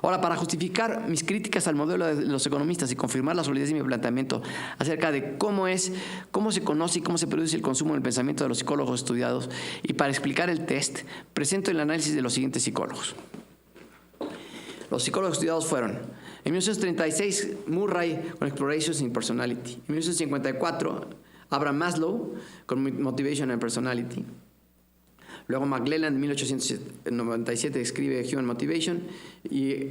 Ahora, para justificar mis críticas al modelo de los economistas y confirmar la solidez de mi planteamiento acerca de cómo se conoce y cómo se produce el consumo en el pensamiento de los psicólogos estudiados, y para explicar el test, presento el análisis de los siguientes psicólogos. Los psicólogos estudiados fueron: en 1936, Murray con Explorations in Personality. En 1954, Abraham Maslow con Motivation and Personality. Luego McClelland en 1897 escribe Human Motivation, y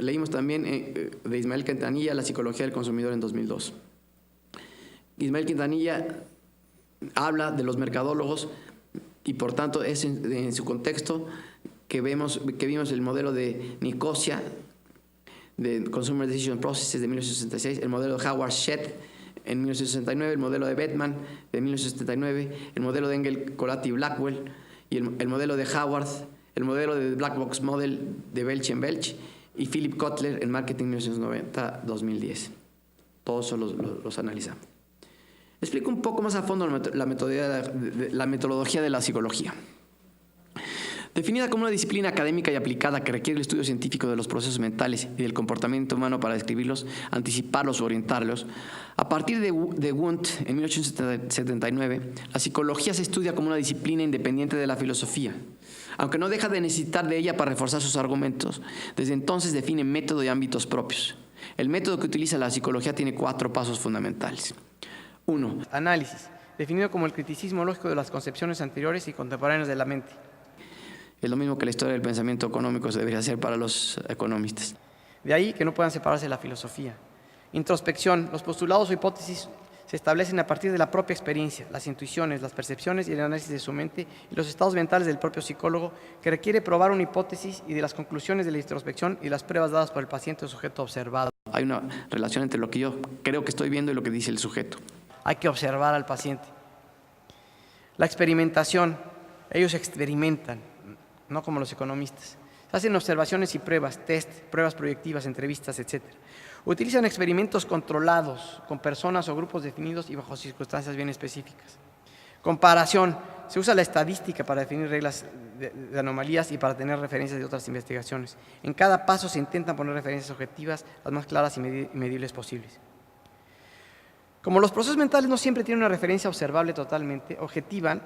leímos también de Ismael Quintanilla La psicología del consumidor en 2002. Ismael Quintanilla habla de los mercadólogos y por tanto es en su contexto que vimos el modelo de Nicosia, de Consumer Decision Processes de 1966, el modelo de Howard Shedd en 1969, el modelo de Bettman de 1979, el modelo de Engel, Colatti y Blackwell, y el modelo de Howard, el modelo de Black Box Model de Welch en Welch, y Philip Kotler en Marketing 1990-2010. Todos los analizamos. Explico un poco más a fondo la metodología de la psicología. Definida como una disciplina académica y aplicada que requiere el estudio científico de los procesos mentales y del comportamiento humano para describirlos, anticiparlos o orientarlos, a partir de Wundt en 1879, la psicología se estudia como una disciplina independiente de la filosofía, aunque no deja de necesitar de ella para reforzar sus argumentos. Desde entonces define método y ámbitos propios. El método que utiliza la psicología tiene 4 pasos fundamentales. 1. Análisis, definido como el criticismo lógico de las concepciones anteriores y contemporáneas de la mente. Es lo mismo que la historia del pensamiento económico se debería hacer para los economistas. De ahí que no puedan separarse de la filosofía. Introspección, los postulados o hipótesis se establecen a partir de la propia experiencia, las intuiciones, las percepciones y el análisis de su mente y los estados mentales del propio psicólogo, que requiere probar una hipótesis y de las conclusiones de la introspección y las pruebas dadas por el paciente o sujeto observado. Hay una relación entre lo que yo creo que estoy viendo y lo que dice el sujeto. Hay que observar al paciente. La experimentación, ellos experimentan, no como los economistas. Se hacen observaciones y pruebas, test, pruebas proyectivas, entrevistas, etc. Utilizan experimentos controlados con personas o grupos definidos y bajo circunstancias bien específicas. Comparación. Se usa la estadística para definir reglas de anomalías y para tener referencias de otras investigaciones. En cada paso se intentan poner referencias objetivas, las más claras y medibles posibles. Como los procesos mentales no siempre tienen una referencia observable totalmente, objetivan,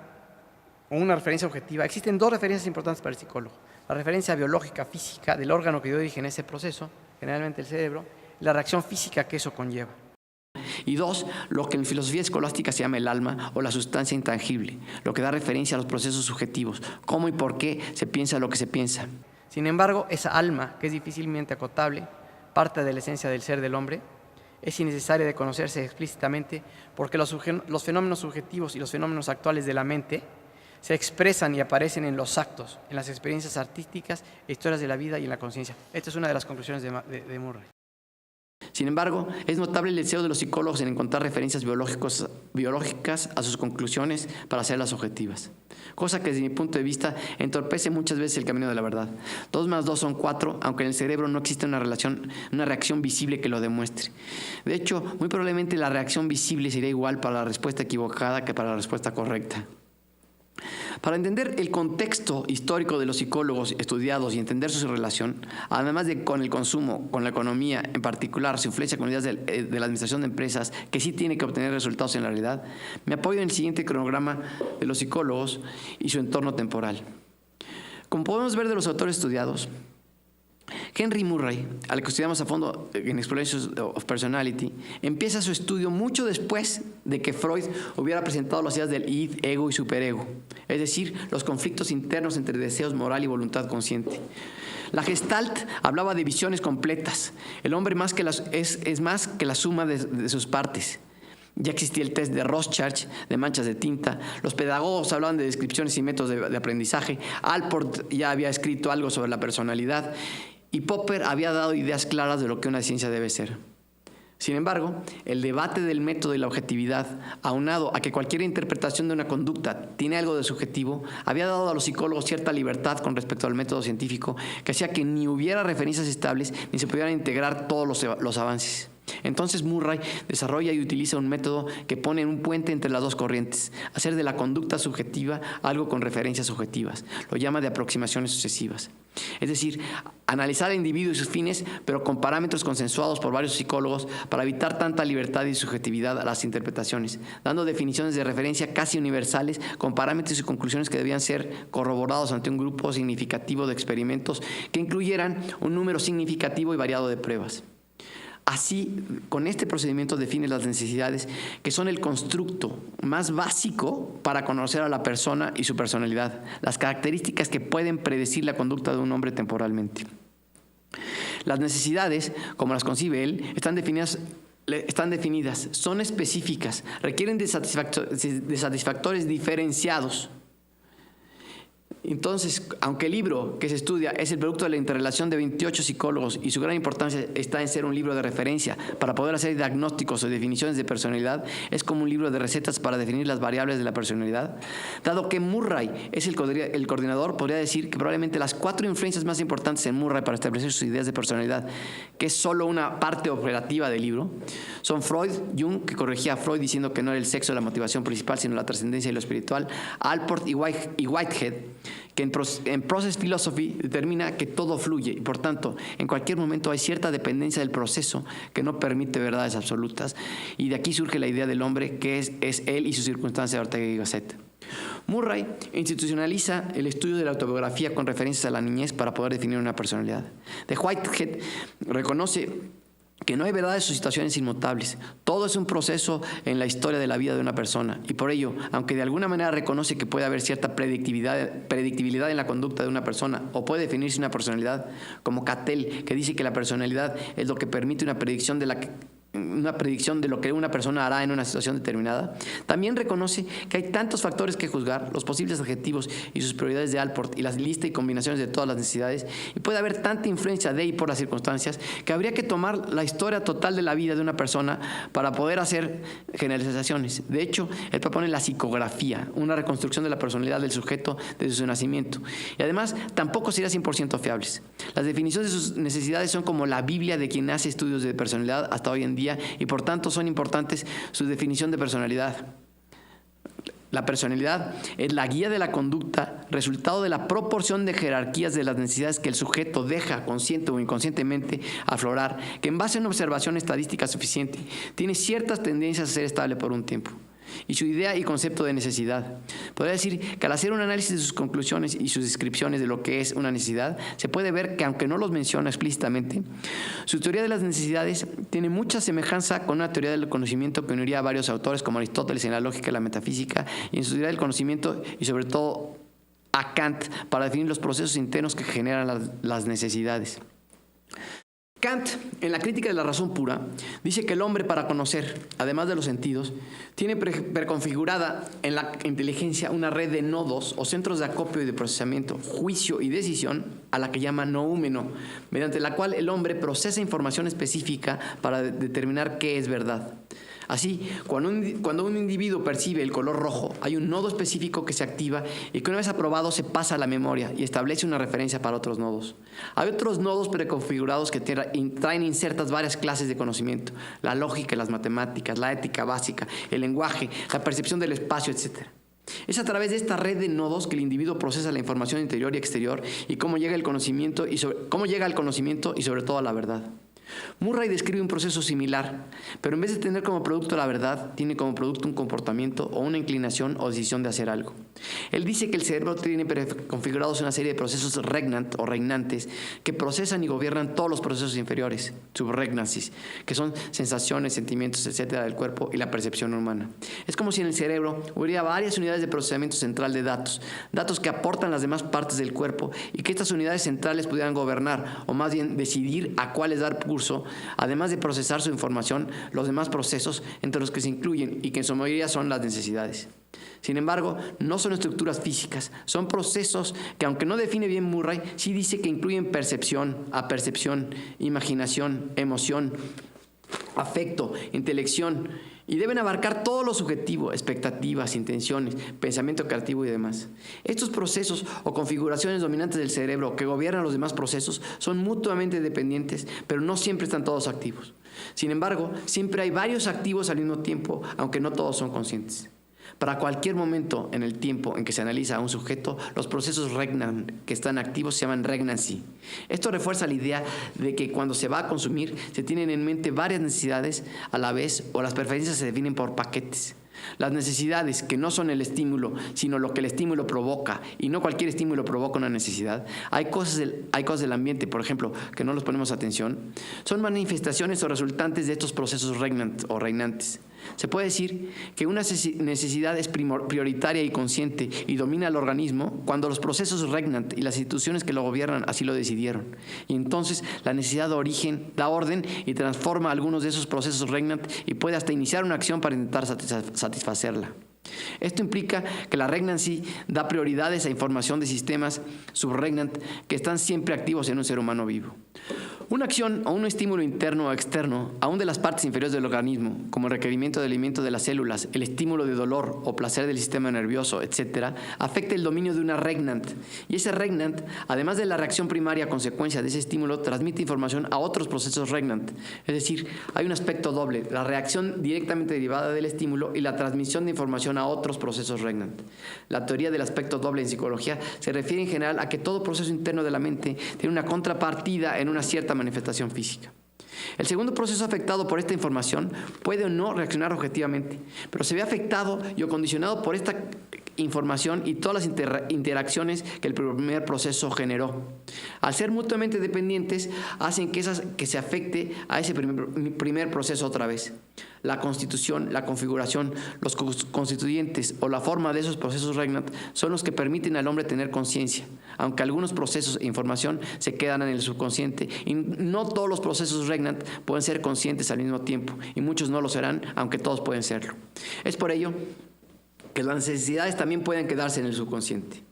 o una referencia objetiva, existen 2 referencias importantes para el psicólogo: la referencia biológica física del órgano que dio origen a ese proceso, generalmente el cerebro, y la reacción física que eso conlleva. Y 2, lo que en filosofía escolástica se llama el alma o la sustancia intangible, lo que da referencia a los procesos subjetivos, cómo y por qué se piensa lo que se piensa. Sin embargo, esa alma, que es difícilmente acotable, parte de la esencia del ser del hombre, es innecesaria de conocerse explícitamente porque los fenómenos subjetivos y los fenómenos actuales de la mente se expresan y aparecen en los actos, en las experiencias artísticas, historias de la vida y en la conciencia. Esta es una de las conclusiones de Murray. Sin embargo, es notable el deseo de los psicólogos en encontrar referencias biológicas a sus conclusiones para hacerlas objetivas, cosa que desde mi punto de vista entorpece muchas veces el camino de la verdad. 2 más 2 son 4, aunque en el cerebro no existe una reacción visible que lo demuestre. De hecho, muy probablemente la reacción visible sería igual para la respuesta equivocada que para la respuesta correcta. Para entender el contexto histórico de los psicólogos estudiados y entender su relación, además de con el consumo, con la economía, en particular su influencia con ideas de la administración de empresas, que sí tiene que obtener resultados en la realidad, me apoyo en el siguiente cronograma de los psicólogos y su entorno temporal. Como podemos ver de los autores estudiados, Henry Murray, al que estudiamos a fondo en Explorations of Personality, empieza su estudio mucho después de que Freud hubiera presentado las ideas del id, ego y superego, es decir, los conflictos internos entre deseos, moral y voluntad consciente. La Gestalt hablaba de visiones completas. El hombre es más que la suma de sus partes. Ya existía el test de Rorschach, de manchas de tinta. Los pedagogos hablaban de descripciones y métodos de aprendizaje. Alport ya había escrito algo sobre la personalidad. Y Popper había dado ideas claras de lo que una ciencia debe ser. Sin embargo, el debate del método y la objetividad, aunado a que cualquier interpretación de una conducta tiene algo de subjetivo, había dado a los psicólogos cierta libertad con respecto al método científico que hacía que ni hubiera referencias estables ni se pudieran integrar todos los avances. Entonces Murray desarrolla y utiliza un método que pone un puente entre las dos corrientes, hacer de la conducta subjetiva algo con referencias subjetivas. Lo llama de aproximaciones sucesivas. Es decir, analizar al individuo y sus fines, pero con parámetros consensuados por varios psicólogos para evitar tanta libertad y subjetividad a las interpretaciones, dando definiciones de referencia casi universales con parámetros y conclusiones que debían ser corroborados ante un grupo significativo de experimentos que incluyeran un número significativo y variado de pruebas. Así, con este procedimiento define las necesidades que son el constructo más básico para conocer a la persona y su personalidad, las características que pueden predecir la conducta de un hombre temporalmente. Las necesidades, como las concibe él, están definidas, son específicas, requieren de satisfactores diferenciados. Entonces, aunque el libro que se estudia es el producto de la interrelación de 28 psicólogos y su gran importancia está en ser un libro de referencia para poder hacer diagnósticos o definiciones de personalidad, es como un libro de recetas para definir las variables de la personalidad. Dado que Murray es el coordinador, podría decir que probablemente las 4 influencias más importantes en Murray para establecer sus ideas de personalidad, que es solo una parte operativa del libro, son Freud, Jung, que corregía a Freud diciendo que no era el sexo la motivación principal, sino la trascendencia y lo espiritual, Allport y Whitehead, que en Process Philosophy determina que todo fluye y por tanto en cualquier momento hay cierta dependencia del proceso que no permite verdades absolutas, y de aquí surge la idea del hombre que es él y su circunstancia de Ortega y Gasset. Murray institucionaliza el estudio de la autobiografía con referencias a la niñez para poder definir una personalidad. De Whitehead reconoce que no hay verdades o situaciones inmutables. Todo es un proceso en la historia de la vida de una persona, y por ello, aunque de alguna manera reconoce que puede haber cierta predictibilidad en la conducta de una persona, o puede definirse una personalidad, como Cattell, que dice que la personalidad es lo que permite una predicción de lo que una persona hará en una situación determinada, también reconoce que hay tantos factores que juzgar, los posibles adjetivos y sus prioridades de Allport y las listas y combinaciones de todas las necesidades, y puede haber tanta influencia de y por las circunstancias que habría que tomar la historia total de la vida de una persona para poder hacer generalizaciones. De hecho, él propone la psicografía, una reconstrucción de la personalidad del sujeto desde su nacimiento, y además tampoco sería 100% fiables. Las definiciones de sus necesidades son como la Biblia de quien hace estudios de personalidad hasta hoy en día, y por tanto son importantes su definición de personalidad. La personalidad es la guía de la conducta, resultado de la proporción de jerarquías de las necesidades que el sujeto deja, consciente o inconscientemente, aflorar, que en base a una observación estadística suficiente, tiene ciertas tendencias a ser estable por un tiempo. Y su idea y concepto de necesidad. Podría decir que al hacer un análisis de sus conclusiones y sus descripciones de lo que es una necesidad, se puede ver que, aunque no los menciona explícitamente, su teoría de las necesidades tiene mucha semejanza con una teoría del conocimiento que uniría a varios autores como Aristóteles en la lógica y la metafísica, y en su teoría del conocimiento, y sobre todo a Kant, para definir los procesos internos que generan las necesidades. Kant, en la crítica de la razón pura, dice que el hombre, para conocer, además de los sentidos, tiene preconfigurada en la inteligencia una red de nodos o centros de acopio y de procesamiento, juicio y decisión, a la que llama noúmeno, mediante la cual el hombre procesa información específica para determinar qué es verdad. Así, cuando un individuo percibe el color rojo, hay un nodo específico que se activa y que una vez aprobado se pasa a la memoria y establece una referencia para otros nodos. Hay otros nodos preconfigurados que traen insertas varias clases de conocimiento: la lógica, las matemáticas, la ética básica, el lenguaje, la percepción del espacio, etc. Es a través de esta red de nodos que el individuo procesa la información interior y exterior y cómo llega al conocimiento y sobre todo a la verdad. Murray describe un proceso similar, pero en vez de tener como producto la verdad, tiene como producto un comportamiento o una inclinación o decisión de hacer algo. Él dice que el cerebro tiene configurados una serie de procesos reinantes que procesan y gobiernan todos los procesos inferiores, subregnancies, que son sensaciones, sentimientos, etcétera, del cuerpo y la percepción humana. Es como si en el cerebro hubiera varias unidades de procesamiento central de datos que aportan las demás partes del cuerpo, y que estas unidades centrales pudieran gobernar, o más bien decidir a cuáles dar curso, además de procesar su información, los demás procesos, entre los que se incluyen y que en su mayoría son las necesidades. Sin embargo, no son estructuras físicas, son procesos que, aunque no define bien Murray, sí dice que incluyen percepción, apercepción, imaginación, emoción, afecto, intelección, y deben abarcar todo lo subjetivo: expectativas, intenciones, pensamiento creativo y demás. Estos procesos o configuraciones dominantes del cerebro que gobiernan los demás procesos son mutuamente dependientes, pero no siempre están todos activos. Sin embargo, siempre hay varios activos al mismo tiempo, aunque no todos son conscientes. Para cualquier momento en el tiempo en que se analiza a un sujeto, los procesos regnant que están activos se llaman regnancy. Esto refuerza la idea de que cuando se va a consumir se tienen en mente varias necesidades a la vez o las preferencias se definen por paquetes. Las necesidades, que no son el estímulo, sino lo que el estímulo provoca, y no cualquier estímulo provoca una necesidad. Hay cosas del ambiente, por ejemplo, que no les ponemos atención, son manifestaciones o resultantes de estos procesos regnant o regnantes. Se puede decir que una necesidad es prioritaria y consciente y domina al organismo cuando los procesos regnant y las instituciones que lo gobiernan así lo decidieron. Y entonces la necesidad da orden y transforma algunos de esos procesos regnant y puede hasta iniciar una acción para intentar satisfacerla. Esto implica que la regnancy da prioridades a información de sistemas subregnant que están siempre activos en un ser humano vivo. Una acción o un estímulo interno o externo, aún de las partes inferiores del organismo, como el requerimiento de alimento de las células, el estímulo de dolor o placer del sistema nervioso, etc., afecta el dominio de una regnant. Y ese regnant, además de la reacción primaria a consecuencia de ese estímulo, transmite información a otros procesos regnant. Es decir, hay un aspecto doble, la reacción directamente derivada del estímulo y la transmisión de información a otros procesos regnant. La teoría del aspecto doble en psicología se refiere en general a que todo proceso interno de la mente tiene una contrapartida en una cierta manifestación física. El segundo proceso afectado por esta información puede o no reaccionar objetivamente, pero se ve afectado y o condicionado por esta información y todas las interacciones que el primer proceso generó. Al ser mutuamente dependientes, hacen que se afecte a ese primer proceso otra vez. La constitución, la configuración, los constituyentes o la forma de esos procesos regnant son los que permiten al hombre tener conciencia, aunque algunos procesos e información se quedan en el subconsciente y no todos los procesos regnant pueden ser conscientes al mismo tiempo y muchos no lo serán, aunque todos pueden serlo. Es por ello que las necesidades también pueden quedarse en el subconsciente.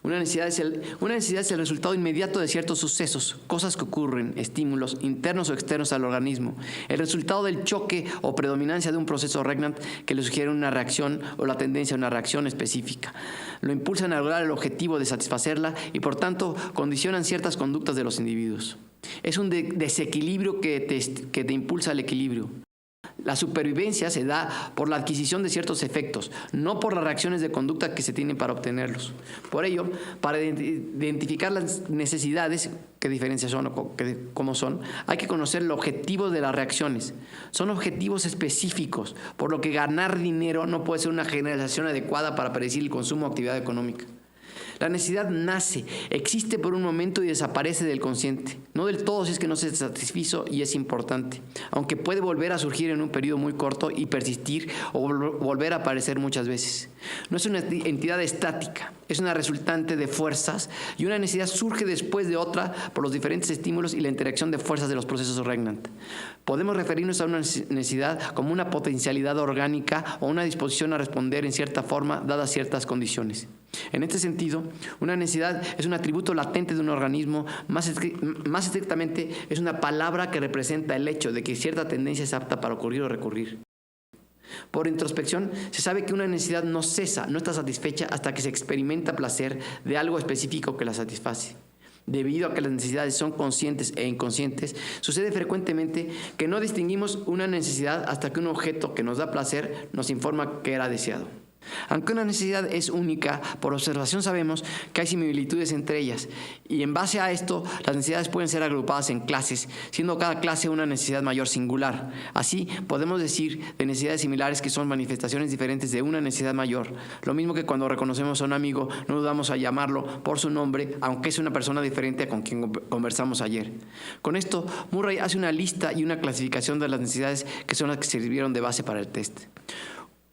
Una necesidad es el resultado inmediato de ciertos sucesos, cosas que ocurren, estímulos internos o externos al organismo, el resultado del choque o predominancia de un proceso regnant que le sugiere una reacción o la tendencia a una reacción específica. Lo impulsan a lograr el objetivo de satisfacerla y por tanto condicionan ciertas conductas de los individuos. Es un desequilibrio que te impulsa al equilibrio. La supervivencia se da por la adquisición de ciertos efectos, no por las reacciones de conducta que se tienen para obtenerlos. Por ello, para identificar las necesidades, qué diferencias son o cómo son, hay que conocer el objetivo de las reacciones. Son objetivos específicos, por lo que ganar dinero no puede ser una generalización adecuada para predecir el consumo o actividad económica. La necesidad nace, existe por un momento y desaparece del consciente. No del todo si es que no se satisfizo y es importante, aunque puede volver a surgir en un periodo muy corto y persistir o volver a aparecer muchas veces. No es una entidad estática, es una resultante de fuerzas y una necesidad surge después de otra por los diferentes estímulos y la interacción de fuerzas de los procesos regnant. Podemos referirnos a una necesidad como una potencialidad orgánica o una disposición a responder en cierta forma dadas ciertas condiciones. En este sentido, una necesidad es un atributo latente de un organismo, más estrictamente es una palabra que representa el hecho de que cierta tendencia es apta para ocurrir o recurrir. Por introspección, se sabe que una necesidad no cesa, no está satisfecha hasta que se experimenta placer de algo específico que la satisface. Debido a que las necesidades son conscientes e inconscientes, sucede frecuentemente que no distinguimos una necesidad hasta que un objeto que nos da placer nos informa que era deseado. Aunque una necesidad es única, por observación sabemos que hay similitudes entre ellas y en base a esto las necesidades pueden ser agrupadas en clases, siendo cada clase una necesidad mayor singular. Así podemos decir de necesidades similares que son manifestaciones diferentes de una necesidad mayor. Lo mismo que cuando reconocemos a un amigo no dudamos a llamarlo por su nombre, aunque es una persona diferente a con quien conversamos ayer. Con esto, Murray hace una lista y una clasificación de las necesidades que son las que sirvieron de base para el test.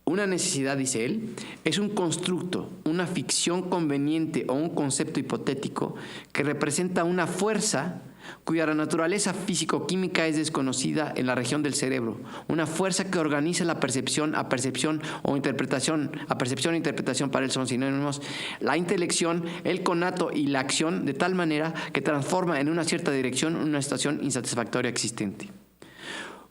Una necesidad, dice él, es un constructo, una ficción conveniente o un concepto hipotético que representa una fuerza cuya naturaleza físico-química es desconocida en la región del cerebro, una fuerza que organiza la percepción a percepción o interpretación, a percepción e interpretación para él son sinónimos, la intelección, el conato y la acción de tal manera que transforma en una cierta dirección una situación insatisfactoria existente.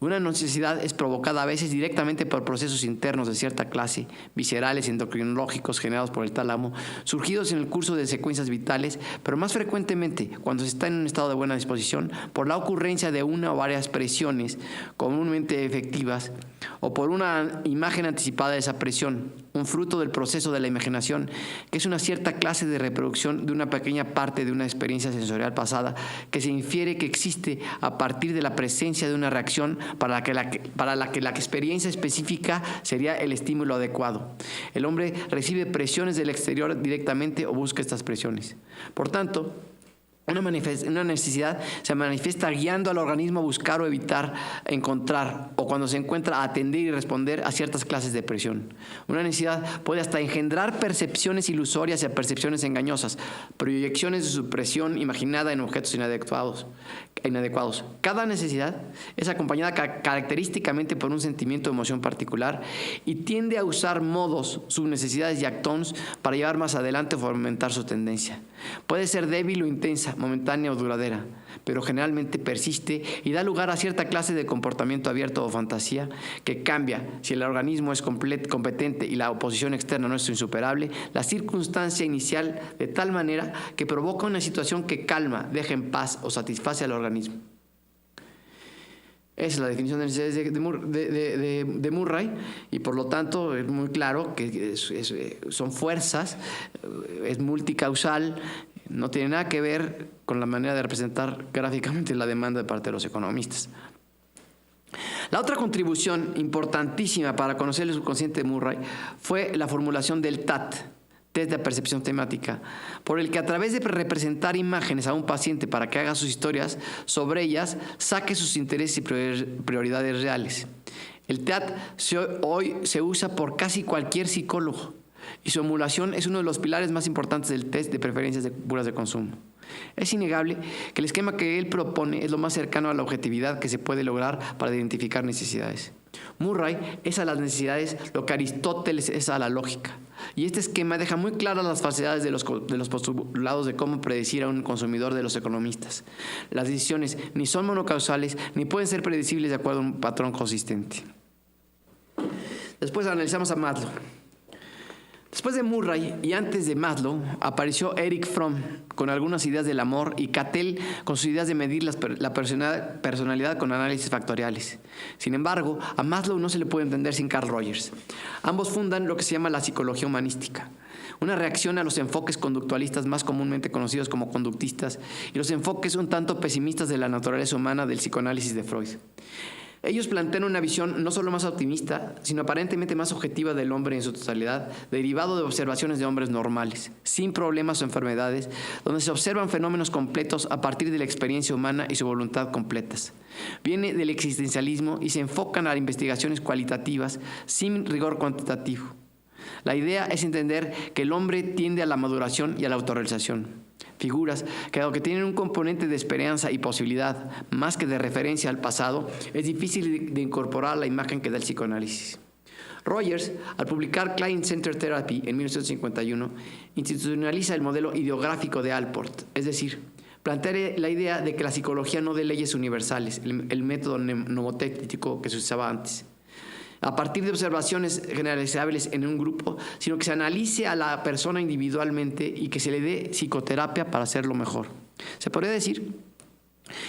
Una necesidad es provocada a veces directamente por procesos internos de cierta clase, viscerales, endocrinológicos generados por el tálamo, surgidos en el curso de secuencias vitales, pero más frecuentemente, cuando se está en un estado de buena disposición, por la ocurrencia de una o varias presiones comúnmente efectivas o por una imagen anticipada de esa presión, un fruto del proceso de la imaginación, que es una cierta clase de reproducción de una pequeña parte de una experiencia sensorial pasada que se infiere que existe a partir de la presencia de una reacción para la que la experiencia específica sería el estímulo adecuado. El hombre recibe presiones del exterior directamente o busca estas presiones. Por tanto, una necesidad se manifiesta guiando al organismo a buscar o evitar encontrar, o cuando se encuentra a atender y responder a ciertas clases de presión. Una necesidad puede hasta engendrar percepciones ilusorias y percepciones engañosas, proyecciones de supresión imaginada en objetos inadecuados. Cada necesidad es acompañada característicamente por un sentimiento de emoción particular y tiende a usar modos, subnecesidades y actons para llevar más adelante o fomentar su tendencia. Puede ser débil o intensa, momentánea o duradera, pero generalmente persiste y da lugar a cierta clase de comportamiento abierto o fantasía que cambia si el organismo es competente y la oposición externa no es insuperable, la circunstancia inicial de tal manera que provoca una situación que calma, deja en paz o satisface al organismo. Esa es la definición de necesidades de Murray, y por lo tanto es muy claro que son fuerzas, es multicausal, no tiene nada que ver con la manera de representar gráficamente la demanda de parte de los economistas. La otra contribución importantísima para conocer el subconsciente de Murray fue la formulación del TAT, test de percepción temática, por el que a través de representar imágenes a un paciente para que haga sus historias sobre ellas, saque sus intereses y prioridades reales. El TAT hoy se usa por casi cualquier psicólogo y su emulación es uno de los pilares más importantes del test de preferencias puras de consumo. Es innegable que el esquema que él propone es lo más cercano a la objetividad que se puede lograr para identificar necesidades. Murray es a las necesidades lo que Aristóteles es a la lógica. Y este esquema deja muy claras las falsedades de los postulados de cómo predecir a un consumidor de los economistas. Las decisiones ni son monocausales ni pueden ser predecibles de acuerdo a un patrón consistente. Después analizamos a Maslow. Después de Murray y antes de Maslow, apareció Erich Fromm con algunas ideas del amor y Cattell con sus ideas de medir la personalidad con análisis factoriales. Sin embargo, a Maslow no se le puede entender sin Carl Rogers. Ambos fundan lo que se llama la psicología humanística, una reacción a los enfoques conductualistas más comúnmente conocidos como conductistas y los enfoques un tanto pesimistas de la naturaleza humana del psicoanálisis de Freud. Ellos plantean una visión no solo más optimista, sino aparentemente más objetiva del hombre en su totalidad, derivado de observaciones de hombres normales, sin problemas o enfermedades, donde se observan fenómenos completos a partir de la experiencia humana y su voluntad completas. Viene del existencialismo y se enfocan a investigaciones cualitativas sin rigor cuantitativo. La idea es entender que el hombre tiende a la maduración y a la autorrealización. Figuras que, aunque tienen un componente de esperanza y posibilidad más que de referencia al pasado, es difícil de incorporar a la imagen que da el psicoanálisis. Rogers, al publicar Client-Centered Therapy en 1951, institucionaliza el modelo ideográfico de Allport, es decir, plantea la idea de que la psicología no dé leyes universales, el método mnemotécnico que se usaba antes, a partir de observaciones generalizables en un grupo, sino que se analice a la persona individualmente y que se le dé psicoterapia para hacerlo mejor. Se podría decir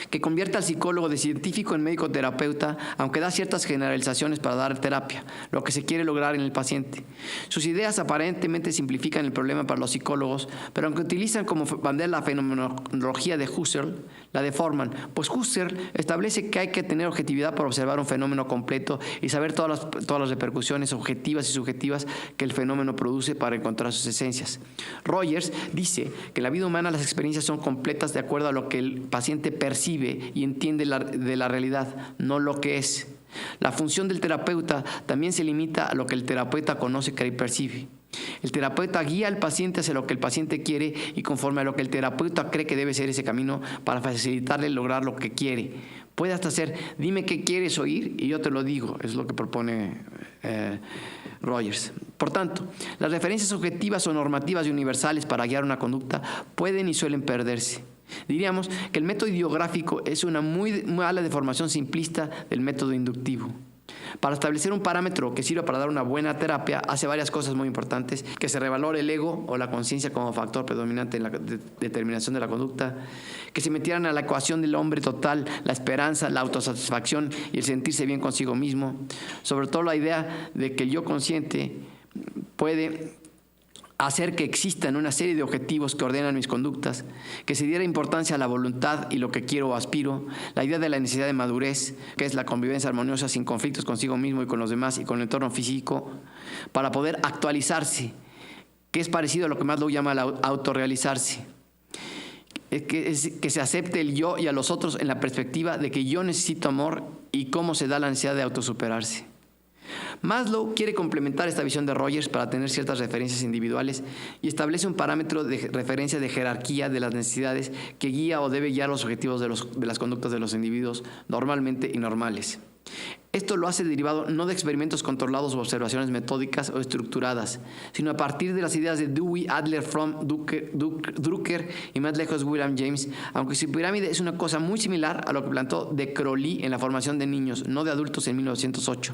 que convierte al psicólogo de científico en médico terapeuta, aunque da ciertas generalizaciones para dar terapia, lo que se quiere lograr en el paciente. Sus ideas aparentemente simplifican el problema para los psicólogos, pero aunque utilizan como bandera la fenomenología de Husserl, la deforman, pues Husserl establece que hay que tener objetividad para observar un fenómeno completo y saber todas las repercusiones objetivas y subjetivas que el fenómeno produce para encontrar sus esencias. Rogers dice que en la vida humana las experiencias son completas de acuerdo a lo que el paciente percibe y entiende de la realidad, no lo que es. La función del terapeuta también se limita a lo que el terapeuta conoce, cree y percibe. El terapeuta guía al paciente hacia lo que el paciente quiere y conforme a lo que el terapeuta cree que debe ser ese camino para facilitarle lograr lo que quiere. Puede hasta ser, dime qué quieres oír y yo te lo digo, es lo que propone Rogers. Por tanto, las referencias objetivas o normativas y universales para guiar una conducta pueden y suelen perderse. Diríamos que el método ideográfico es una muy mala deformación simplista del método inductivo. Para establecer un parámetro que sirva para dar una buena terapia, hace varias cosas muy importantes: que se revalore el ego o la conciencia como factor predominante en la determinación de la conducta, que se metieran a la ecuación del hombre total la esperanza, la autosatisfacción y el sentirse bien consigo mismo, sobre todo la idea de que el yo consciente puede hacer que existan una serie de objetivos que ordenan mis conductas, que se diera importancia a la voluntad y lo que quiero o aspiro, la idea de la necesidad de madurez, que es la convivencia armoniosa sin conflictos consigo mismo y con los demás y con el entorno físico, para poder actualizarse, que es parecido a lo que Maslow llama el autorrealizarse. Que se acepte el yo y a los otros en la perspectiva de que yo necesito amor y cómo se da la necesidad de autosuperarse. Maslow quiere complementar esta visión de Rogers para tener ciertas referencias individuales y establece un parámetro de referencia de jerarquía de las necesidades que guía o debe guiar los objetivos de las conductas de los individuos normalmente y normales. Esto lo hace derivado no de experimentos controlados o observaciones metódicas o estructuradas, sino a partir de las ideas de Dewey, Adler, Fromm, Drucker y más lejos William James, aunque su pirámide es una cosa muy similar a lo que plantó de Crowley en la formación de niños, no de adultos, en 1908,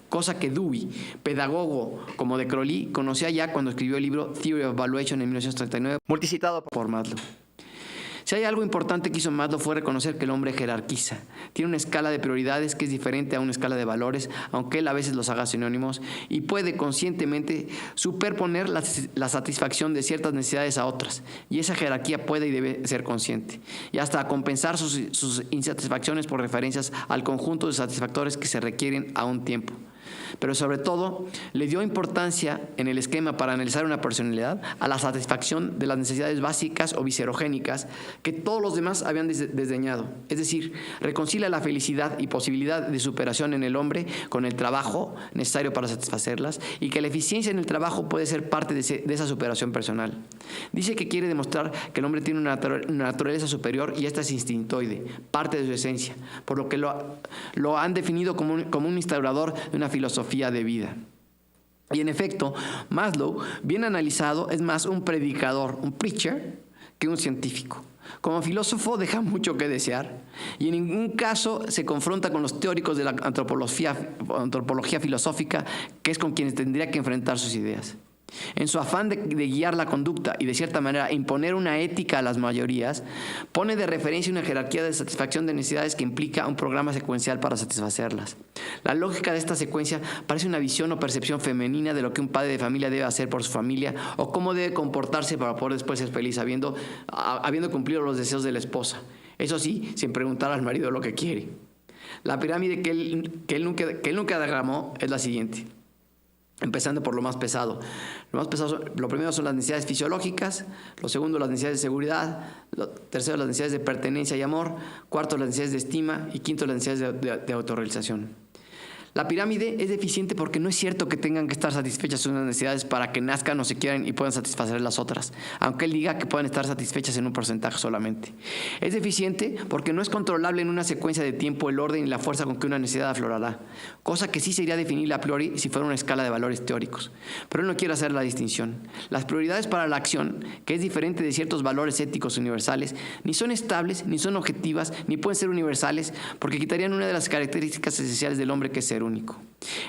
cosa que Dewey, pedagogo como de Crowley, conocía ya cuando escribió el libro Theory of Evaluation en 1939, multicitado por Maslow. Si hay algo importante que hizo Maslow fue reconocer que el hombre jerarquiza. Tiene una escala de prioridades que es diferente a una escala de valores, aunque él a veces los haga sinónimos, y puede conscientemente superponer la satisfacción de ciertas necesidades a otras. Y esa jerarquía puede y debe ser consciente. Y hasta compensar sus insatisfacciones por referencias al conjunto de satisfactores que se requieren a un tiempo. Pero sobre todo, le dio importancia en el esquema para analizar una personalidad a la satisfacción de las necesidades básicas o viscerogénicas que todos los demás habían desdeñado. Es decir, reconcilia la felicidad y posibilidad de superación en el hombre con el trabajo necesario para satisfacerlas, y que la eficiencia en el trabajo puede ser parte de esa superación personal. Dice que quiere demostrar que el hombre tiene una naturaleza superior y esta es instintoide, parte de su esencia, por lo que lo han definido como un instaurador de una filosofía de vida. Y en efecto, Maslow, bien analizado, es más un predicador, un preacher, que un científico. Como filósofo deja mucho que desear y en ningún caso se confronta con los teóricos de la antropología filosófica, que es con quienes tendría que enfrentar sus ideas. En su afán de guiar la conducta y de cierta manera imponer una ética a las mayorías, pone de referencia una jerarquía de satisfacción de necesidades que implica un programa secuencial para satisfacerlas. La lógica de esta secuencia parece una visión o percepción femenina de lo que un padre de familia debe hacer por su familia o cómo debe comportarse para poder después ser feliz habiendo cumplido los deseos de la esposa. Eso sí, sin preguntar al marido lo que quiere. La pirámide que él nunca diagramó es la siguiente. Empezando por lo más pesado. Lo primero son las necesidades fisiológicas, lo segundo las necesidades de seguridad, lo tercero las necesidades de pertenencia y amor, cuarto las necesidades de estima y quinto las necesidades de autorrealización. La pirámide es deficiente porque no es cierto que tengan que estar satisfechas unas necesidades para que nazcan o se quieran y puedan satisfacer las otras, aunque él diga que puedan estar satisfechas en un porcentaje solamente. Es deficiente porque no es controlable en una secuencia de tiempo el orden y la fuerza con que una necesidad aflorará, cosa que sí sería definible a priori si fuera una escala de valores teóricos. Pero él no quiere hacer la distinción. Las prioridades para la acción, que es diferente de ciertos valores éticos universales, ni son estables, ni son objetivas, ni pueden ser universales, porque quitarían una de las características esenciales del hombre, que es ser único.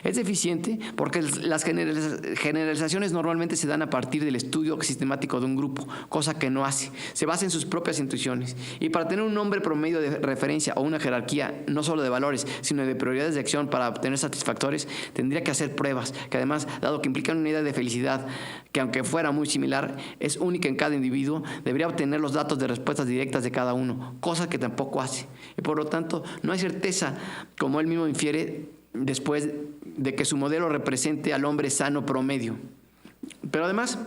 Es deficiente porque las generalizaciones normalmente se dan a partir del estudio sistemático de un grupo, cosa que no hace. Se basa en sus propias intuiciones. Y para tener un nombre promedio de referencia o una jerarquía, no solo de valores, sino de prioridades de acción para obtener satisfactores, tendría que hacer pruebas, que además, dado que implican una idea de felicidad, que aunque fuera muy similar, es única en cada individuo, debería obtener los datos de respuestas directas de cada uno, cosa que tampoco hace. Y por lo tanto, no hay certeza, como él mismo infiere, después de que su modelo represente al hombre sano promedio. Pero además,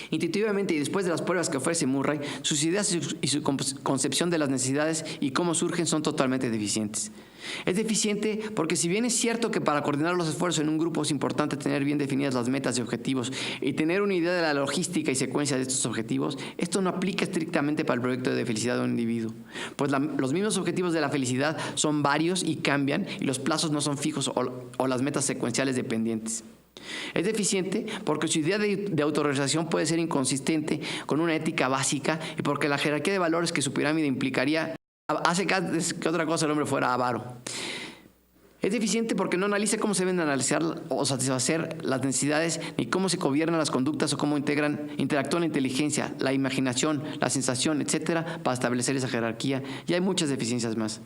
intuitivamente y después de las pruebas que ofrece Murray, sus ideas y su concepción de las necesidades y cómo surgen son totalmente deficientes. Es deficiente porque, si bien es cierto que para coordinar los esfuerzos en un grupo es importante tener bien definidas las metas y objetivos y tener una idea de la logística y secuencia de estos objetivos, esto no aplica estrictamente para el proyecto de felicidad de un individuo, pues los mismos objetivos de la felicidad son varios y cambian, y los plazos no son fijos o las metas secuenciales dependientes. Es deficiente porque su idea de autorrealización puede ser inconsistente con una ética básica y porque la jerarquía de valores que su pirámide implicaría hace que otra cosa el hombre fuera avaro. Es deficiente porque no analiza cómo se deben analizar o satisfacer las necesidades, ni cómo se gobiernan las conductas o cómo interactúa la inteligencia, la imaginación, la sensación, etcétera, para establecer esa jerarquía. Y hay muchas deficiencias más.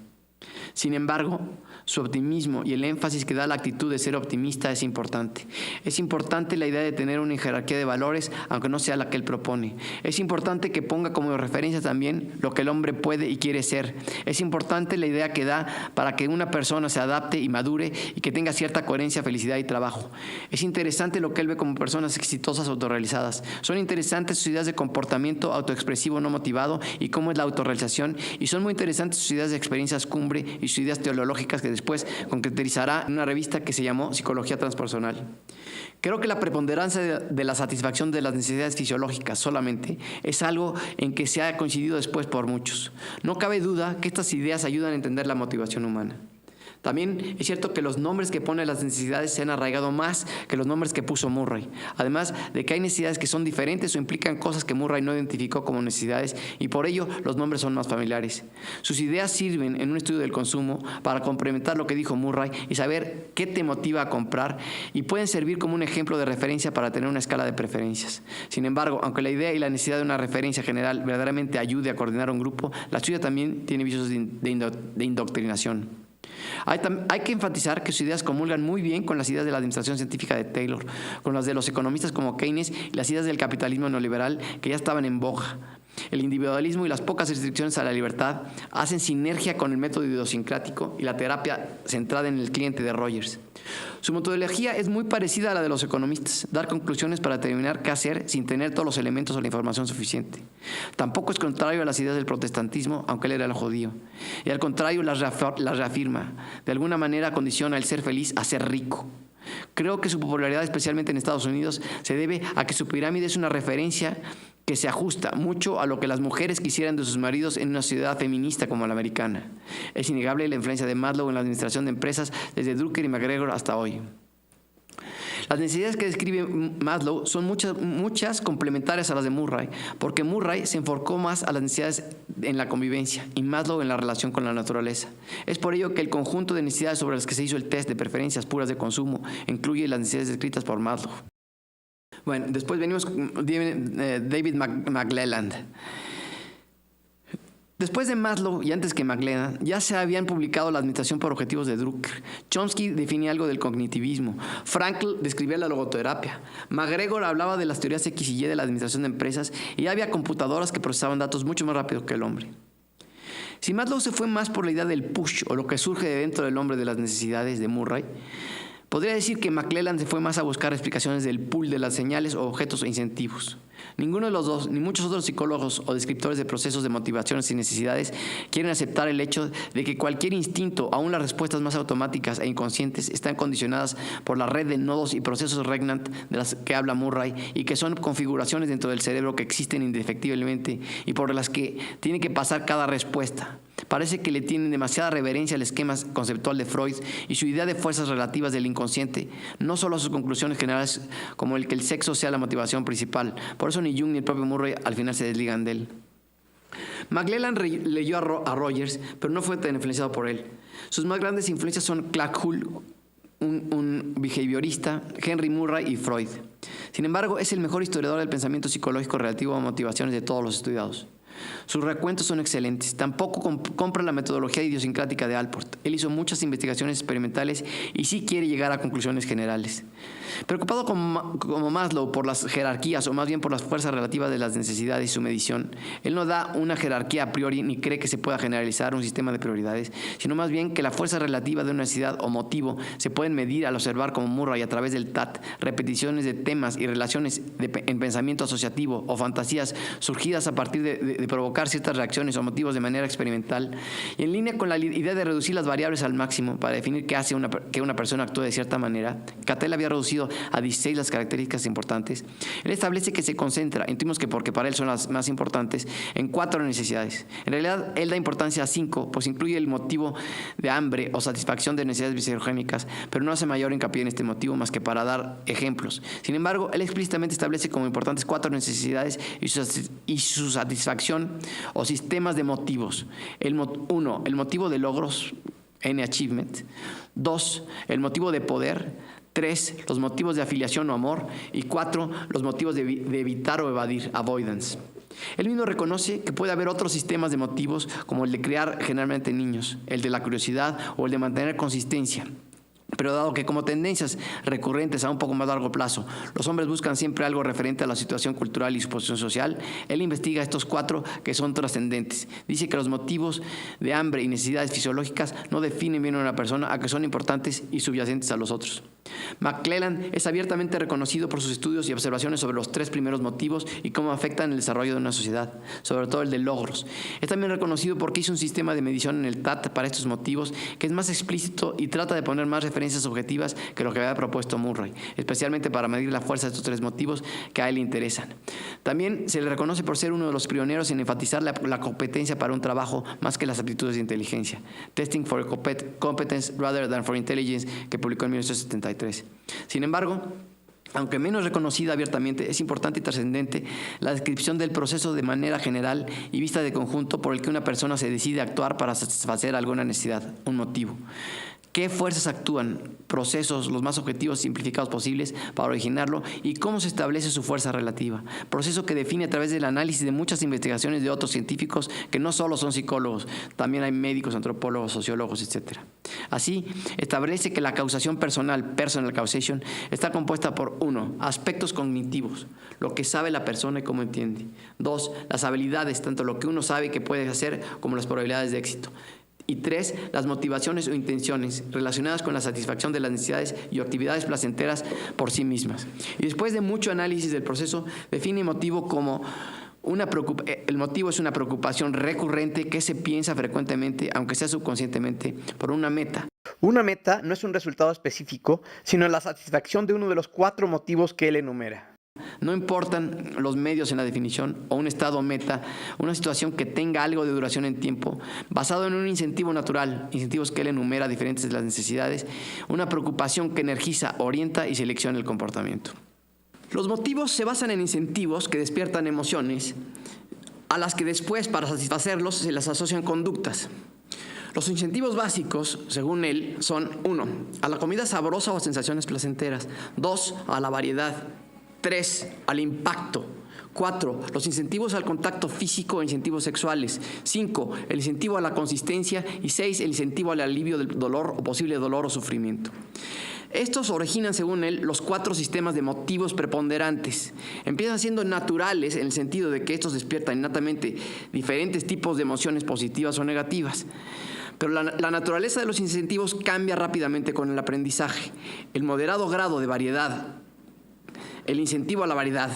Sin embargo, su optimismo y el énfasis que da la actitud de ser optimista es importante. Es importante la idea de tener una jerarquía de valores, aunque no sea la que él propone. Es importante que ponga como referencia también lo que el hombre puede y quiere ser. Es importante la idea que da para que una persona se adapte y madure y que tenga cierta coherencia, felicidad y trabajo. Es interesante lo que él ve como personas exitosas autorrealizadas. Son interesantes sus ideas de comportamiento autoexpresivo no motivado y cómo es la autorrealización, y son muy interesantes sus ideas de experiencias cumbre y sus ideas teológicas que después concretizará en una revista que se llamó Psicología Transpersonal. Creo que la preponderancia de la satisfacción de las necesidades fisiológicas solamente es algo en que se ha coincidido después por muchos. No cabe duda que estas ideas ayudan a entender la motivación humana. También es cierto que los nombres que pone las necesidades se han arraigado más que los nombres que puso Murray. Además de que hay necesidades que son diferentes o implican cosas que Murray no identificó como necesidades y por ello los nombres son más familiares. Sus ideas sirven en un estudio del consumo para complementar lo que dijo Murray y saber qué te motiva a comprar, y pueden servir como un ejemplo de referencia para tener una escala de preferencias. Sin embargo, aunque la idea y la necesidad de una referencia general verdaderamente ayude a coordinar un grupo, la suya también tiene vicios de indoctrinación. Hay que enfatizar que sus ideas comulgan muy bien con las ideas de la administración científica de Taylor, con las de los economistas como Keynes y las ideas del capitalismo neoliberal que ya estaban en boga. El individualismo y las pocas restricciones a la libertad hacen sinergia con el método idiosincrático y la terapia centrada en el cliente de Rogers. Su metodología es muy parecida a la de los economistas, dar conclusiones para determinar qué hacer sin tener todos los elementos o la información suficiente. Tampoco es contrario a las ideas del protestantismo, aunque él era el judío. Y al contrario, las reafirma. De alguna manera condiciona el ser feliz a ser rico. Creo que su popularidad, especialmente en Estados Unidos, se debe a que su pirámide es una referencia que se ajusta mucho a lo que las mujeres quisieran de sus maridos en una sociedad feminista como la americana. Es innegable la influencia de Maslow en la administración de empresas desde Drucker y McGregor hasta hoy. Las necesidades que describe Maslow son muchas complementarias a las de Murray, porque Murray se enfocó más a las necesidades en la convivencia y Maslow en la relación con la naturaleza. Es por ello que el conjunto de necesidades sobre las que se hizo el test de preferencias puras de consumo incluye las necesidades descritas por Maslow. Bueno, después venimos con David McClelland. Después de Maslow y antes que McClelland, ya se habían publicado la administración por objetivos de Drucker. Chomsky definía algo del cognitivismo. Frankl describía la logoterapia. McGregor hablaba de las teorías X y Y de la administración de empresas y ya había computadoras que procesaban datos mucho más rápido que el hombre. Si Maslow se fue más por la idea del push o lo que surge de dentro del hombre de las necesidades de Murray, podría decir que McClelland se fue más a buscar explicaciones del pool de las señales o objetos o incentivos. Ninguno de los dos, ni muchos otros psicólogos o descriptores de procesos de motivaciones y necesidades quieren aceptar el hecho de que cualquier instinto, aun las respuestas más automáticas e inconscientes, están condicionadas por la red de nodos y procesos regnant de las que habla Murray y que son configuraciones dentro del cerebro que existen indefectiblemente y por las que tiene que pasar cada respuesta. Parece que le tienen demasiada reverencia al esquema conceptual de Freud y su idea de fuerzas relativas del inconsciente, no solo a sus conclusiones generales como el que el sexo sea la motivación principal. Por eso ni Jung ni el propio Murray al final se desligan de él. McClelland leyó a Rogers, pero no fue tan influenciado por él. Sus más grandes influencias son Clark Hull, un behaviorista, Henry Murray y Freud. Sin embargo, es el mejor historiador del pensamiento psicológico relativo a motivaciones de todos los estudiados. Sus recuentos son excelentes. Tampoco compra la metodología idiosincrática de Allport. Él hizo muchas investigaciones experimentales y sí quiere llegar a conclusiones generales. Preocupado como Maslow por las jerarquías, o más bien por las fuerzas relativas de las necesidades y su medición, él no da una jerarquía a priori ni cree que se pueda generalizar un sistema de prioridades, sino más bien que la fuerza relativa de una necesidad o motivo se pueden medir al observar como Murray a través del TAT, repeticiones de temas y relaciones en pensamiento asociativo o fantasías surgidas a partir de de provocar ciertas reacciones o motivos de manera experimental, y en línea con la idea de reducir las variables al máximo para definir qué hace que una persona actúe de cierta manera, Cattell había reducido a 16 las características importantes. Él establece que se concentra, intuimos que porque para él son las más importantes, en 4 necesidades. En realidad, él da importancia a 5, pues incluye el motivo de hambre o satisfacción de necesidades fisiológicas, pero no hace mayor hincapié en este motivo más que para dar ejemplos. Sin embargo, él explícitamente establece como importantes 4 necesidades y su satisfacción o sistemas de motivos. 1. El motivo de logros, N achievement. 2. El motivo de poder. 3. Los motivos de afiliación o amor. Y 4. Los motivos de evitar o evadir, avoidance. Él mismo reconoce que puede haber otros sistemas de motivos, como el de crear generalmente niños, el de la curiosidad o el de mantener consistencia. Pero dado que como tendencias recurrentes a un poco más largo plazo, los hombres buscan siempre algo referente a la situación cultural y su posición social, él investiga estos 4 que son trascendentes. Dice que los motivos de hambre y necesidades fisiológicas no definen bien a una persona, a que son importantes y subyacentes a los otros. McClelland es abiertamente reconocido por sus estudios y observaciones sobre los 3 primeros motivos y cómo afectan el desarrollo de una sociedad, sobre todo el de logros. Es también reconocido porque hizo un sistema de medición en el TAT para estos motivos que es más explícito y trata de poner más referencias objetivas que lo que había propuesto Murray, especialmente para medir la fuerza de estos 3 motivos que a él le interesan. También se le reconoce por ser uno de los pioneros en enfatizar la competencia para un trabajo más que las aptitudes de inteligencia, Testing for Competence Rather Than for Intelligence, que publicó en 1973. Sin embargo, aunque menos reconocida abiertamente, es importante y trascendente la descripción del proceso de manera general y vista de conjunto por el que una persona se decide actuar para satisfacer alguna necesidad, un motivo. ¿Qué fuerzas actúan? Procesos los más objetivos y simplificados posibles para originarlo y cómo se establece su fuerza relativa. Proceso que define a través del análisis de muchas investigaciones de otros científicos que no solo son psicólogos, también hay médicos, antropólogos, sociólogos, etc. Así, establece que la causación personal, personal causation, está compuesta por 1. Aspectos cognitivos, lo que sabe la persona y cómo entiende. 2. Las habilidades, tanto lo que uno sabe que puede hacer como las probabilidades de éxito. Y 3, las motivaciones o intenciones relacionadas con la satisfacción de las necesidades y actividades placenteras por sí mismas. Y después de mucho análisis del proceso, define motivo como el motivo es una preocupación recurrente que se piensa frecuentemente, aunque sea subconscientemente, por una meta. Una meta no es un resultado específico, sino la satisfacción de uno de los 4 motivos que él enumera. No importan los medios en la definición o un estado meta, una situación que tenga algo de duración en tiempo, basado en un incentivo natural, incentivos que él enumera diferentes de las necesidades, una preocupación que energiza, orienta y selecciona el comportamiento. Los motivos se basan en incentivos que despiertan emociones, a las que después, para satisfacerlos, se las asocian conductas. Los incentivos básicos, según él, son 1. A la comida sabrosa o sensaciones placenteras. 2. A la variedad. 3. Al impacto. 4. Los incentivos al contacto físico e incentivos sexuales. 5. El incentivo a la consistencia. Y 6. El incentivo al alivio del dolor o posible dolor o sufrimiento. Estos originan, según él, los 4 sistemas de motivos preponderantes. Empiezan siendo naturales en el sentido de que estos despiertan innatamente diferentes tipos de emociones positivas o negativas. Pero la naturaleza de los incentivos cambia rápidamente con el aprendizaje. El moderado grado de variedad, el incentivo a la variedad,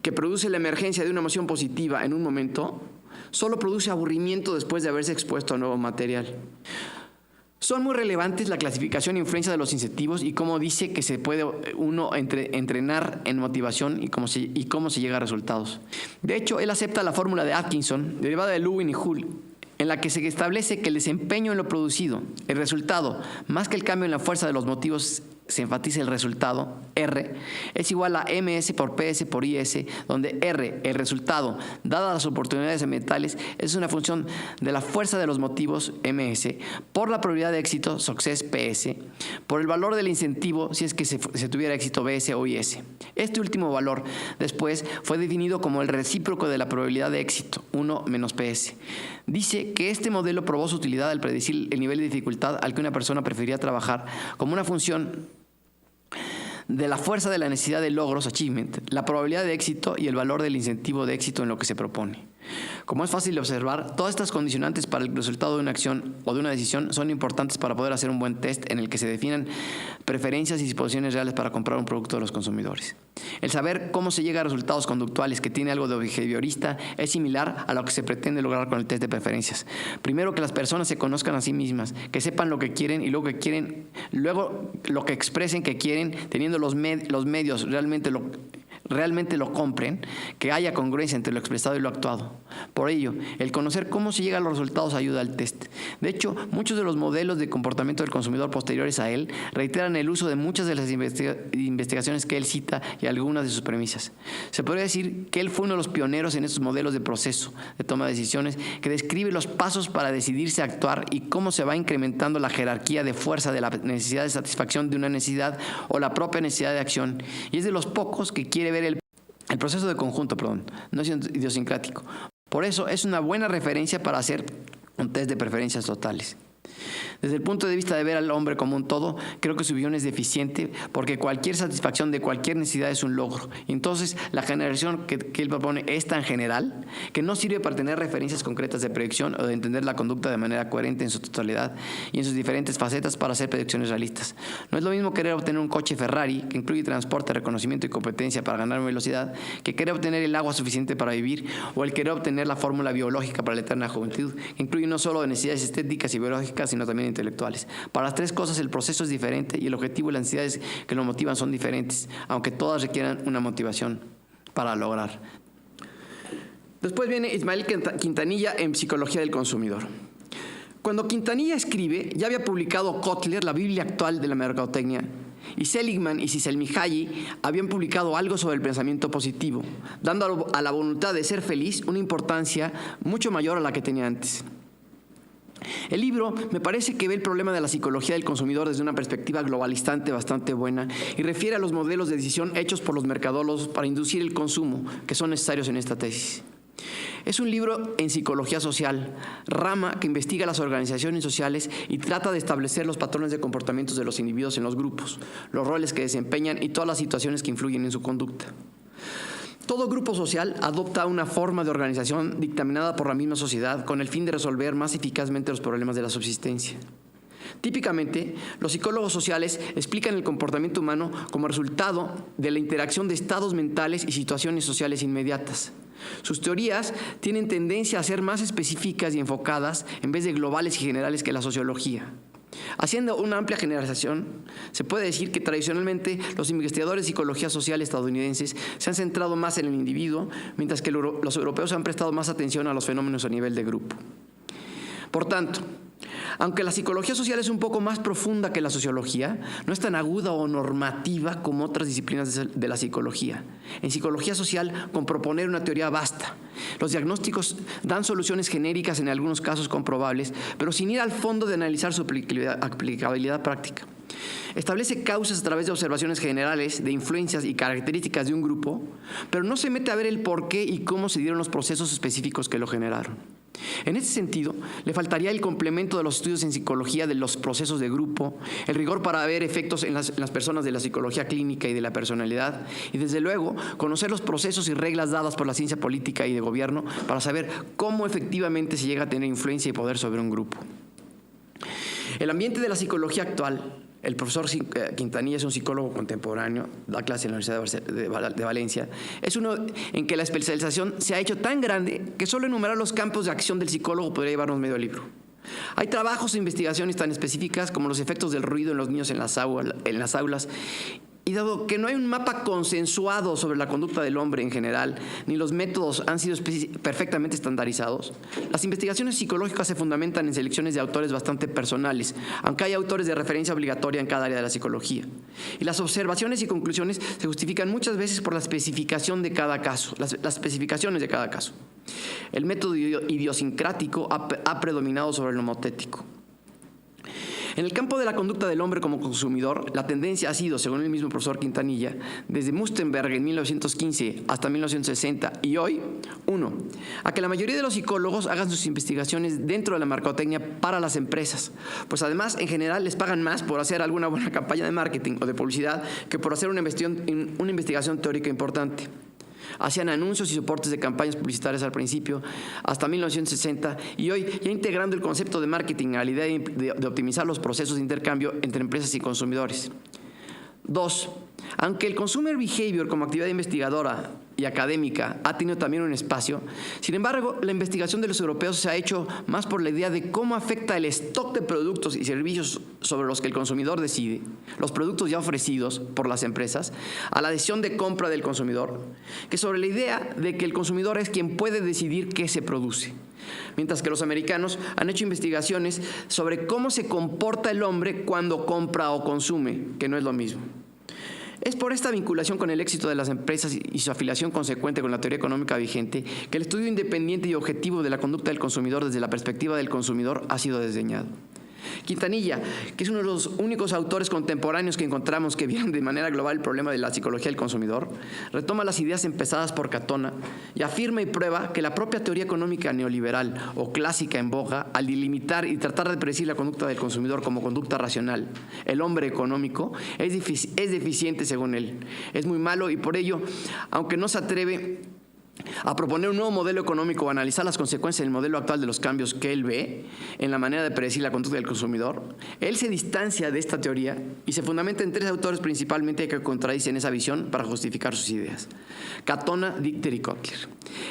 que produce la emergencia de una emoción positiva en un momento, solo produce aburrimiento después de haberse expuesto a nuevo material. Son muy relevantes la clasificación e influencia de los incentivos y cómo dice que se puede uno entrenar en motivación y cómo se llega a resultados. De hecho, él acepta la fórmula de Atkinson, derivada de Lewin y Hull, en la que se establece que el desempeño en lo producido, el resultado, más que el cambio en la fuerza de los motivos, se enfatiza el resultado, R, es igual a MS por PS por IS, donde R, el resultado, dadas las oportunidades ambientales, es una función de la fuerza de los motivos, MS, por la probabilidad de éxito, success, PS, por el valor del incentivo, si es que se tuviera éxito, BS o IS. Este último valor, después, fue definido como el recíproco de la probabilidad de éxito, 1 menos PS. Dice que este modelo probó su utilidad al predecir el nivel de dificultad al que una persona preferiría trabajar como una función de la fuerza de la necesidad de logros, achievement, la probabilidad de éxito y el valor del incentivo de éxito en lo que se propone. Como es fácil de observar, todas estas condicionantes para el resultado de una acción o de una decisión son importantes para poder hacer un buen test en el que se definan preferencias y disposiciones reales para comprar un producto de los consumidores. El saber cómo se llega a resultados conductuales que tiene algo de behaviorista es similar a lo que se pretende lograr con el test de preferencias. Primero, que las personas se conozcan a sí mismas, que sepan lo que quieren y luego lo que expresen que quieren, teniendo los medios realmente lo compren, que haya congruencia entre lo expresado y lo actuado. Por ello, el conocer cómo se llega a los resultados ayuda al test. De hecho, muchos de los modelos de comportamiento del consumidor posteriores a él reiteran el uso de muchas de las investigaciones que él cita y algunas de sus premisas. Se podría decir que él fue uno de los pioneros en estos modelos de proceso de toma de decisiones que describe los pasos para decidirse a actuar y cómo se va incrementando la jerarquía de fuerza de la necesidad de satisfacción de una necesidad o la propia necesidad de acción. Y es de los pocos que quiere ver el proceso de conjunto, no es idiosincrático. Por eso es una buena referencia para hacer un test de preferencias totales. Desde el punto de vista de ver al hombre como un todo, creo que su visión es deficiente porque cualquier satisfacción de cualquier necesidad es un logro. Y entonces la generación que él propone es tan general que no sirve para tener referencias concretas de predicción o de entender la conducta de manera coherente en su totalidad y en sus diferentes facetas para hacer predicciones realistas. No es lo mismo querer obtener un coche Ferrari que incluye transporte, reconocimiento y competencia para ganar velocidad que querer obtener el agua suficiente para vivir o el querer obtener la fórmula biológica para la eterna juventud, que incluye no solo necesidades estéticas y biológicas, sino también intelectuales. Para las tres cosas el proceso es diferente y el objetivo y las necesidades que lo motivan son diferentes, aunque todas requieran una motivación para lograr. Después viene Ismael Quintanilla en Psicología del Consumidor. Cuando Quintanilla escribe, ya había publicado Kotler, la Biblia actual de la mercadotecnia, y Seligman y Csikszentmihalyi habían publicado algo sobre el pensamiento positivo, dando a la voluntad de ser feliz una importancia mucho mayor a la que tenía antes. El libro me parece que ve el problema de la psicología del consumidor desde una perspectiva globalizante bastante buena y refiere a los modelos de decisión hechos por los mercadólogos para inducir el consumo que son necesarios en esta tesis. Es un libro en psicología social, rama que investiga las organizaciones sociales y trata de establecer los patrones de comportamientos de los individuos en los grupos, los roles que desempeñan y todas las situaciones que influyen en su conducta. Todo grupo social adopta una forma de organización dictaminada por la misma sociedad con el fin de resolver más eficazmente los problemas de la subsistencia. Típicamente, los psicólogos sociales explican el comportamiento humano como resultado de la interacción de estados mentales y situaciones sociales inmediatas. Sus teorías tienen tendencia a ser más específicas y enfocadas en vez de globales y generales que la sociología. Haciendo una amplia generalización, se puede decir que tradicionalmente los investigadores de psicología social estadounidenses se han centrado más en el individuo, mientras que los europeos han prestado más atención a los fenómenos a nivel de grupo. Por tanto, aunque la psicología social es un poco más profunda que la sociología, no es tan aguda o normativa como otras disciplinas de la psicología. En psicología social, con proponer una teoría basta. Los diagnósticos dan soluciones genéricas en algunos casos comprobables, pero sin ir al fondo de analizar su aplicabilidad práctica. Establece causas a través de observaciones generales de influencias y características de un grupo, pero no se mete a ver el por qué y cómo se dieron los procesos específicos que lo generaron. En este sentido, le faltaría el complemento de los estudios en psicología de los procesos de grupo, el rigor para ver efectos en las personas de la psicología clínica y de la personalidad, y desde luego conocer los procesos y reglas dadas por la ciencia política y de gobierno para saber cómo efectivamente se llega a tener influencia y poder sobre un grupo. El ambiente de la psicología actual. El profesor Quintanilla es un psicólogo contemporáneo, da clase en la Universidad de Valencia. Es uno en que la especialización se ha hecho tan grande que solo enumerar los campos de acción del psicólogo podría llevarnos medio libro. Hay trabajos e investigaciones tan específicas como los efectos del ruido en los niños en las aulas. Y dado que no hay un mapa consensuado sobre la conducta del hombre en general, ni los métodos han sido perfectamente estandarizados, las investigaciones psicológicas se fundamentan en selecciones de autores bastante personales, aunque hay autores de referencia obligatoria en cada área de la psicología. Y las observaciones y conclusiones se justifican muchas veces por la especificación de cada caso, las especificaciones de cada caso. El método idiosincrático ha predominado sobre el nomotético. En el campo de la conducta del hombre como consumidor, la tendencia ha sido, según el mismo profesor Quintanilla, desde Mustenberg en 1915 hasta 1960 y hoy, 1. A que la mayoría de los psicólogos hagan sus investigaciones dentro de la mercadotecnia para las empresas, pues además en general les pagan más por hacer alguna buena campaña de marketing o de publicidad que por hacer una investigación teórica importante. Hacían anuncios y soportes de campañas publicitarias al principio, hasta 1960, y hoy ya integrando el concepto de marketing a la idea de optimizar los procesos de intercambio entre empresas y consumidores. 2. Aunque el consumer behavior como actividad investigadora y académica ha tenido también un espacio, sin embargo, la investigación de los europeos se ha hecho más por la idea de cómo afecta el stock de productos y servicios sobre los que el consumidor decide, los productos ya ofrecidos por las empresas, a la decisión de compra del consumidor, que sobre la idea de que el consumidor es quien puede decidir qué se produce. Mientras que los americanos han hecho investigaciones sobre cómo se comporta el hombre cuando compra o consume, que no es lo mismo. Es por esta vinculación con el éxito de las empresas y su afiliación consecuente con la teoría económica vigente que el estudio independiente y objetivo de la conducta del consumidor desde la perspectiva del consumidor ha sido diseñado. Quintanilla, que es uno de los únicos autores contemporáneos que encontramos que vieron de manera global el problema de la psicología del consumidor, retoma las ideas empezadas por Katona y afirma y prueba que la propia teoría económica neoliberal o clásica en boga, al delimitar y tratar de predecir la conducta del consumidor como conducta racional, el hombre económico, es deficiente según él. Es muy malo y por ello, aunque no se atreve a proponer un nuevo modelo económico o analizar las consecuencias del modelo actual de los cambios que él ve en la manera de predecir la conducta del consumidor, él se distancia de esta teoría y se fundamenta en 3 autores principalmente que contradicen esa visión para justificar sus ideas: Katona, Dichter y Kotler.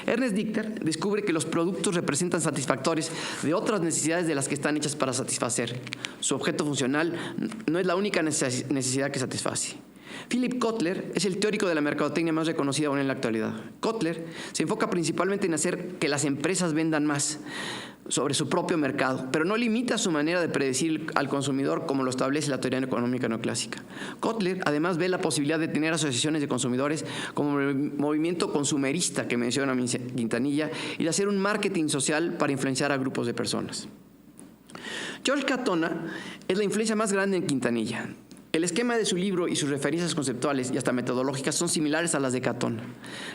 Ernest Dichter descubre que los productos representan satisfactores de otras necesidades de las que están hechas para satisfacer. Su objeto funcional no es la única necesidad que satisface. Philip Kotler es el teórico de la mercadotecnia más reconocido aún en la actualidad. Kotler se enfoca principalmente en hacer que las empresas vendan más sobre su propio mercado, pero no limita su manera de predecir al consumidor como lo establece la teoría económica neoclásica. Kotler además ve la posibilidad de tener asociaciones de consumidores como el movimiento consumerista que menciona Quintanilla y de hacer un marketing social para influenciar a grupos de personas. George Katona es la influencia más grande en Quintanilla. El esquema de su libro y sus referencias conceptuales y hasta metodológicas son similares a las de Katona.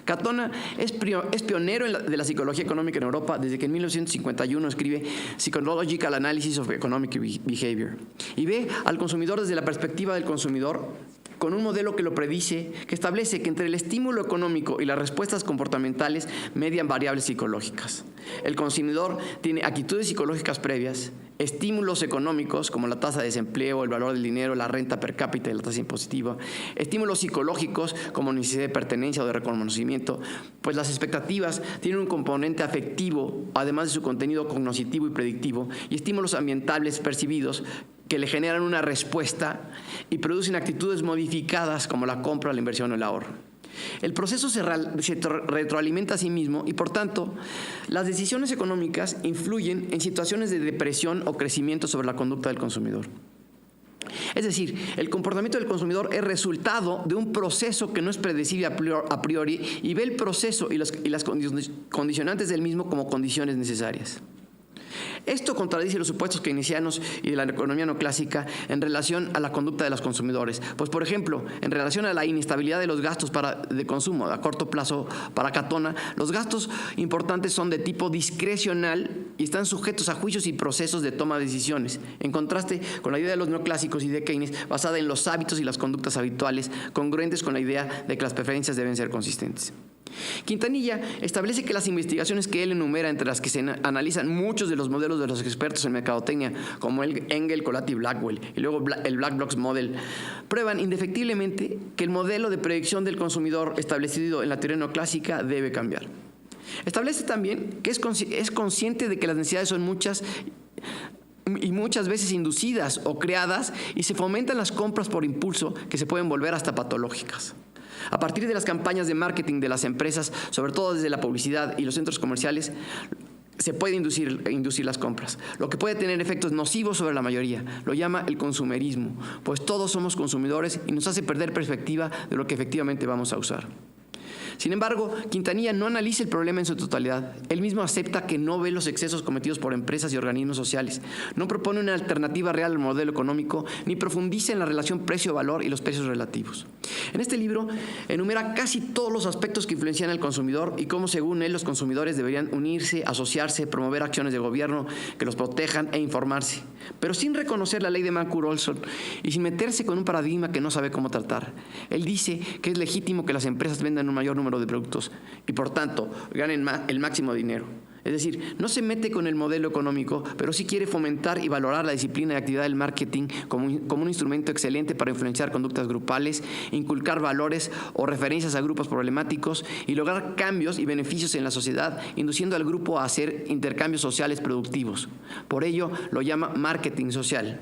Katona es pionero de la psicología económica en Europa desde que en 1951 escribe Psychological Analysis of Economic Behavior y ve al consumidor desde la perspectiva del consumidor con un modelo que lo predice, que establece que entre el estímulo económico y las respuestas comportamentales median variables psicológicas. El consumidor tiene actitudes psicológicas previas, estímulos económicos como la tasa de desempleo, el valor del dinero, la renta per cápita y la tasa impositiva, estímulos psicológicos como necesidad de pertenencia o de reconocimiento, pues las expectativas tienen un componente afectivo, además de su contenido cognoscitivo y predictivo, y estímulos ambientales percibidos que le generan una respuesta y producen actitudes modificadas como la compra, la inversión o el ahorro. El proceso se retroalimenta a sí mismo y, por tanto, las decisiones económicas influyen en situaciones de depresión o crecimiento sobre la conducta del consumidor. Es decir, el comportamiento del consumidor es resultado de un proceso que no es predecible a priori y ve el proceso y las condicionantes del mismo como condiciones necesarias. Esto contradice los supuestos keynesianos y de la economía neoclásica en relación a la conducta de los consumidores. Pues, por ejemplo, en relación a la inestabilidad de los gastos de consumo a corto plazo para Katona, los gastos importantes son de tipo discrecional y están sujetos a juicios y procesos de toma de decisiones, en contraste con la idea de los neoclásicos y de Keynes basada en los hábitos y las conductas habituales, congruentes con la idea de que las preferencias deben ser consistentes. Quintanilla establece que las investigaciones que él enumera, entre las que se analizan muchos de los modelos de los expertos en mercadotecnia, como Engel, Colatti y Blackwell, y luego el Black Box Model, prueban indefectiblemente que el modelo de predicción del consumidor establecido en la teoría neoclásica debe cambiar. Establece también que es consciente de que las necesidades son muchas y muchas veces inducidas o creadas y se fomentan las compras por impulso que se pueden volver hasta patológicas. A partir de las campañas de marketing de las empresas, sobre todo desde la publicidad y los centros comerciales, se puede inducir las compras, lo que puede tener efectos nocivos sobre la mayoría. Lo llama el consumerismo, pues todos somos consumidores y nos hace perder perspectiva de lo que efectivamente vamos a usar. Sin embargo, Quintanilla no analiza el problema en su totalidad. Él mismo acepta que no ve los excesos cometidos por empresas y organismos sociales. No propone una alternativa real al modelo económico, ni profundiza en la relación precio-valor y los precios relativos. En este libro enumera casi todos los aspectos que influencian al consumidor y cómo, según él, los consumidores deberían unirse, asociarse, promover acciones de gobierno que los protejan e informarse, pero sin reconocer la ley de Mancur-Olson y sin meterse con un paradigma que no sabe cómo tratar. Él dice que es legítimo que las empresas vendan un mayor número de productos y, por tanto, ganen el máximo dinero. Es decir, no se mete con el modelo económico, pero sí quiere fomentar y valorar la disciplina y actividad del marketing como un instrumento excelente para influenciar conductas grupales, inculcar valores o referencias a grupos problemáticos y lograr cambios y beneficios en la sociedad, induciendo al grupo a hacer intercambios sociales productivos. Por ello, lo llama marketing social.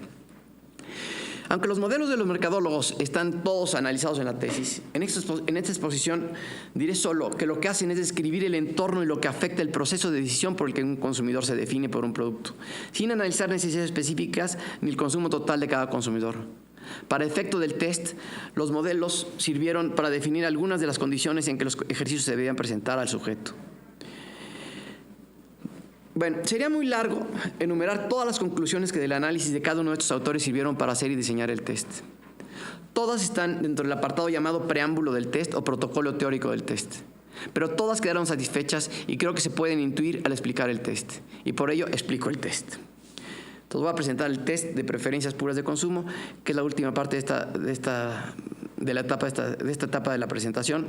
Aunque los modelos de los mercadólogos están todos analizados en la tesis, en esta exposición diré solo que lo que hacen es describir el entorno y lo que afecta el proceso de decisión por el que un consumidor se define por un producto, sin analizar necesidades específicas ni el consumo total de cada consumidor. Para efecto del test, los modelos sirvieron para definir algunas de las condiciones en que los ejercicios se debían presentar al sujeto. Bueno, sería muy largo enumerar todas las conclusiones que del análisis de cada uno de estos autores sirvieron para hacer y diseñar el test. Todas están dentro del apartado llamado preámbulo del test o protocolo teórico del test. Pero todas quedaron satisfechas y creo que se pueden intuir al explicar el test. Y por ello explico el test. Entonces voy a presentar el test de preferencias puras de consumo, que es la última parte de esta etapa de la presentación.